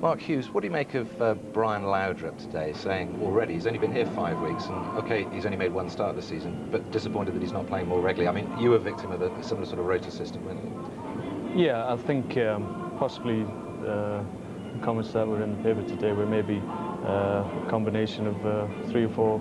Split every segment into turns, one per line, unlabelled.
Mark Hughes, what do you make of Brian Laudrup today saying already he's only been here 5 weeks and okay, he's only made one start this season, but disappointed that he's not playing more regularly? I mean, you were a victim of a similar sort of rota system, weren't you?
Yeah, I think possibly the comments that were in the paper today were maybe a combination of 3 or 4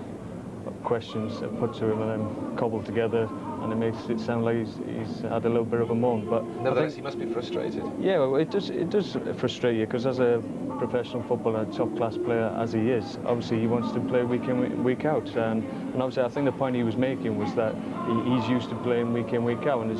questions put to him and then cobbled together, and it makes it sound like he's had a little bit of a moan. But
nevertheless, he must be frustrated.
Yeah, well, it does frustrate you, because as a professional footballer, top class player as he is, obviously he wants to play week in, week out, and obviously I think the point he was making was that he's used to playing week in, week out, and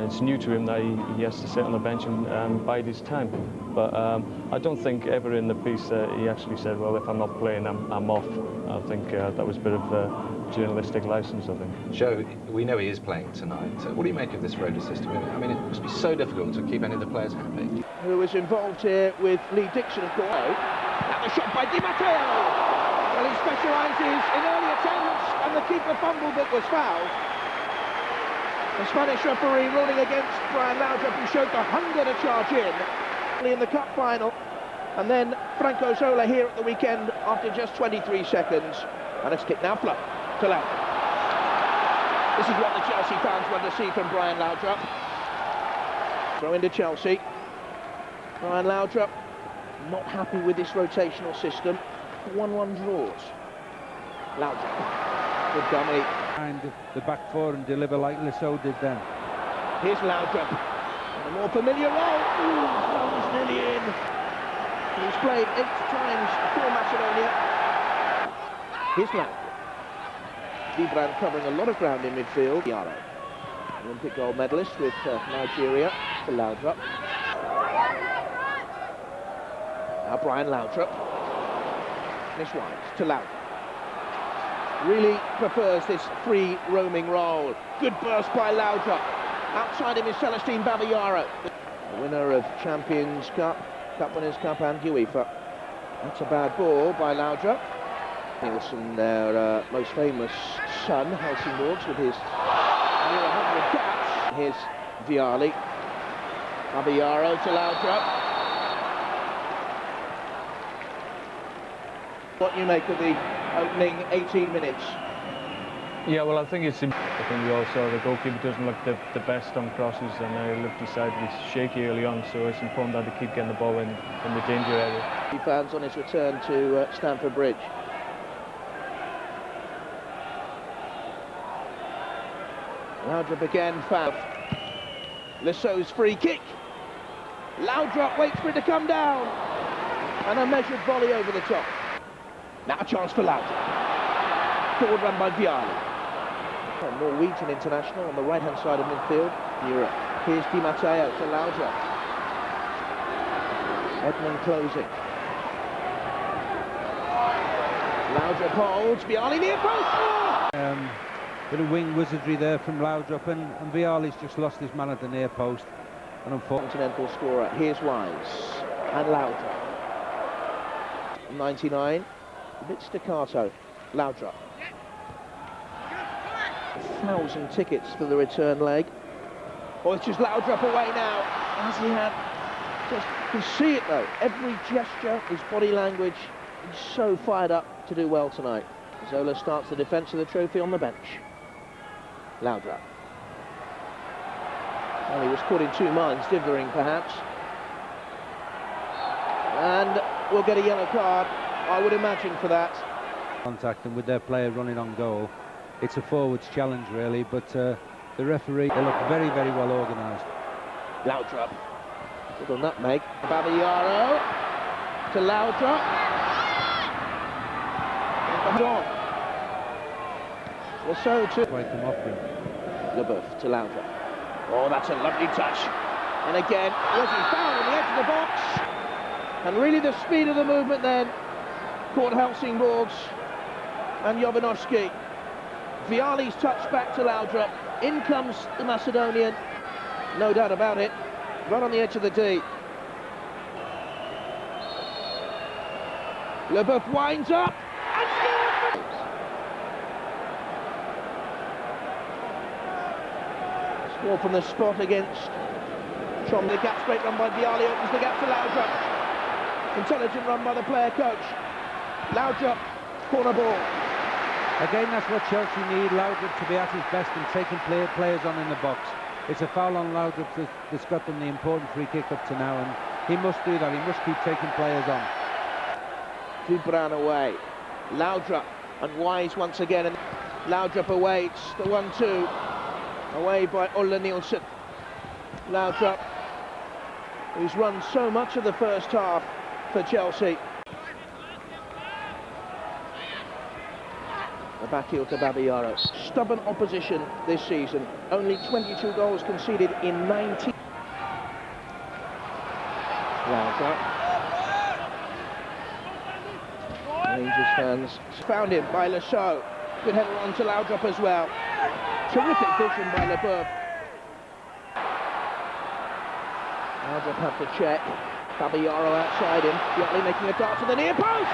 it's new to him that he has to sit on the bench and bide his time. But I don't think ever in the piece he actually said, well, if I'm not playing, I'm off. I think that was a bit of journalistic license, I think.
Joe, we know he is playing tonight. What do you make of this rota system? I mean, it must be so difficult to keep any of the players happy.
Who is involved here with Lee Dixon, of course. And the shot by Di Matteo. Well, he specialises in early attempts, and the keeper fumbled but was fouled. The Spanish referee ruling against Brian Laudrup, who showed the hunger to charge in the cup final. And then Franco Zola here at the weekend after just 23 seconds. And it's kicked now, Flo to Laudrup. This is what the Chelsea fans want to see from Brian Laudrup. Throw into Chelsea. Brian Laudrup not happy with this rotational system. 1-1 draws. Laudrup, good dummy.
And the back four and deliver like Lasso did then.
Here's Laudrup. A more familiar role. Ooh, that was nearly in. He's played 8 times for Macedonia. Here's Laudrup. Gibran covering a lot of ground in midfield. Yaro, Olympic gold medalist with Nigeria, to Laudrup. Now Brian Laudrup. Miss Wise to Laudrup. Really prefers this free roaming role. Good burst by Laudrup. Outside him is Celestine Babayaro, the winner of Champions Cup, Cup Winners' Cup and UEFA. That's a bad ball by Laudrup. Nielsen, their most famous son, Helsingborg, with his near 100 caps. Here's Vialli. Babayaro to Laudrup. What do you make of the opening 18 minutes?
Yeah, well, I think we all saw the goalkeeper doesn't look the best on crosses, and he looked decidedly shaky early on, so it's important that they keep getting the ball in the danger area.
He fans on his return to Stamford Bridge. Laudrup again fouled. Lasso's free kick. Laudrup waits for it to come down, and a measured volley over the top. Now a chance for Laudrup. Forward run by Vialli. Norwegian international on the right-hand side of midfield. Europe. Here's Di Matteo to Laudrup. Edmund closing. Laudrup holds. Vialli near post. Oh!
Bit of wing wizardry there from Laudrup, and Vialli's just lost his man at the near post. And unfortunately,
continental scorer. Here's Wise and Laudrup. 99. A bit staccato. Laudrup. 1,000 tickets for the return leg. Oh, it's just Laudrup away now. As he had, just you can see it though. Every gesture, his body language. He's so fired up to do well tonight. Zola starts the defence of the trophy on the bench. Laudrup. Well, he was caught in 2 minds, dithering perhaps. And we'll get a yellow card, I would imagine, for that.
Contact, and with their player running on goal, it's a forwards challenge really, but the referee, they look very, very well organised.
Laudrup. Little nutmeg. Babayaro to Laudrup. John. So to
Quite them off him.
Leboeuf to Laudrup. Oh, that's a lovely touch. And again, was he fouled on the edge of the box? And really the speed of the movement then caught Helsingborg's and Jovanovski. Vialli's touch back to Laudrup. In comes the Macedonian. No doubt about it. Right on the edge of the D. Leboeuf winds up and scores! Score from the spot against Trom. The gap straight run by Vialli opens the gap to Laudrup. Intelligent run by the player coach. Laudrup, corner ball.
Again, that's what Chelsea need, Laudrup to be at his best and taking players on in the box. It's a foul on Laudrup that's got them the important free kick up to now, and he must do that. He must keep taking players on.
Dubran away. Laudrup and Wise once again, and Laudrup awaits the 1-2. Away by Ola Nielsen. Laudrup, who's run so much of the first half for Chelsea. The back heel to Babayaro. Stubborn opposition this season. Only 22 goals conceded in 19. Laudrup. Rangers fans found him by Lasso. Good header on to Laudrup as well. Terrific vision by Leboeuf. Laudrup had to check. Babayaro outside him. Yachtley making a dart to the near post.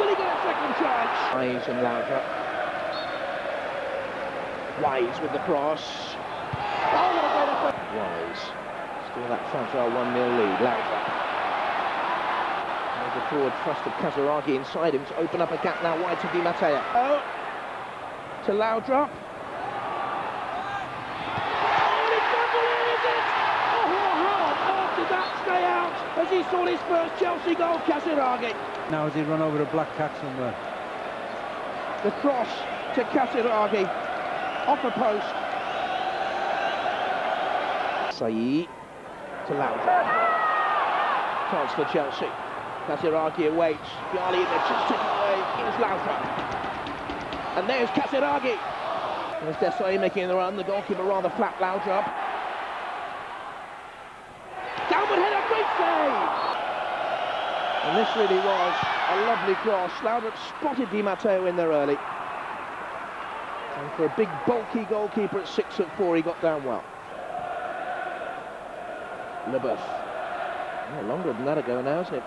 Will he get a second chance? Wise and Laudrup. Wise with the cross. Oh, what a great effort. Wise. Still that fragile 1-0 lead. Laudrup. The forward thrust of Kazaragi inside him to open up a gap now wide to Di Matteo. Oh, to Laudrup. Stay out as he saw his first Chelsea goal, Kazaragi. Now
has he run over a black cat somewhere?
The cross to Kazaragi, off a post. Saïd to Laudrup. Chance for Chelsea. Kazaragi awaits. Yali in there, just taken away. Here's Laudrup. And there's Kazaragi. There's Desai making the run. The goalkeeper rather flat. Laudrup. Downward header, great save! And this really was a lovely cross. Laudrup spotted Di Matteo in there early. And for a big, bulky goalkeeper at 6'4", he got down well. Leboeuf. Oh, longer than that ago now, isn't it?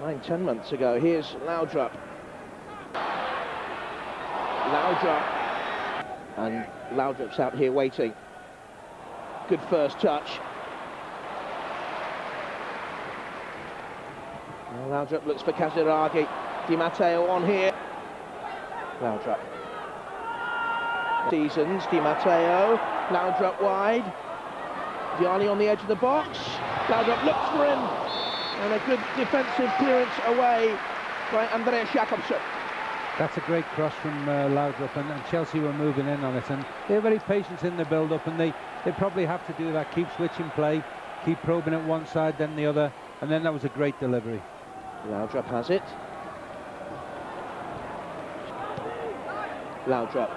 9-10 months ago. Here's Laudrup. Laudrup. And Laudrup's out here waiting. Good first touch. Laudrup looks for Kazaragi. Di Matteo on here. Laudrup. Seasons, Di Matteo. Laudrup wide. Gianni on the edge of the box. Laudrup looks for him. And a good defensive clearance away by Andreas Jakobsen.
That's a great cross from Laudrup, and Chelsea were moving in on it, and they're very patient in the build-up, and they probably have to do that, keep switching play, keep probing it one side then the other, and then that was a great delivery.
Laudrup has it. Laudrup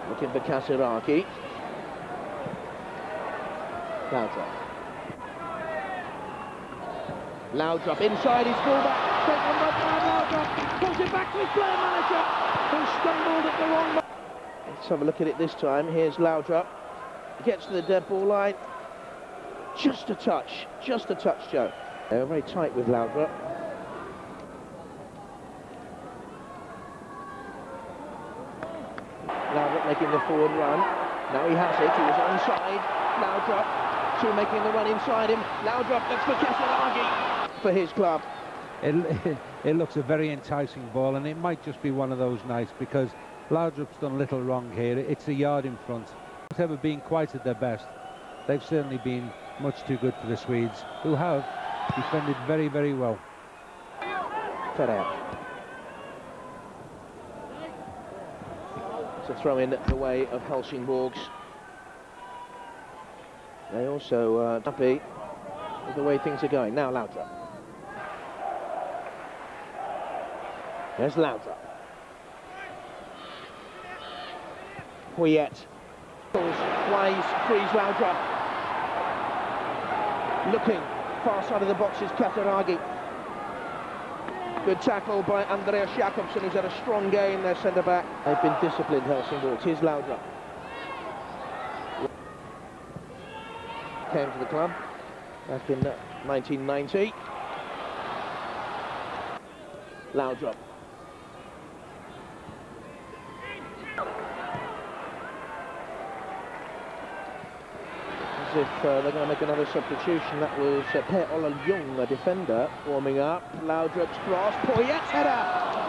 looking for Kazaragi. Laudrup inside his fullback. Taken by Laudrup. Pulls it back to his player manager, who stumbled at the wrong moment. Let's have a look at it this time. Here's Laudrup. He gets to the dead ball line. Just a touch, Joe. They were very tight with Laudrup. Laudrup making the forward run. Now he has it. He was onside. Laudrup, two making the run inside him. Laudrup, that's for Kazaragi for his club.
It looks a very enticing ball, and it might just be one of those nights because Laudrup's done little wrong here. It's a yard in front. Not ever been quite at their best. They've certainly been much too good for the Swedes, who have defended very, very well.
Fed out. It's a throw in the way of Helsingborgs. They also happy with the way things are going. Now Laudrup. There's Laudrup. Poyet. Wise frees Laudrup. Looking far side of the box is Kazaragi. Good tackle by Andreas Jakobsen, who's had a strong game, their centre-back. They've been disciplined, Helsingborg. Here's Laudrup. Came to the club back in 1990. Laudrup. if they're going to make another substitution. That was Per Ola Young, a defender, warming up. Laudrup's cross, Poyet's header!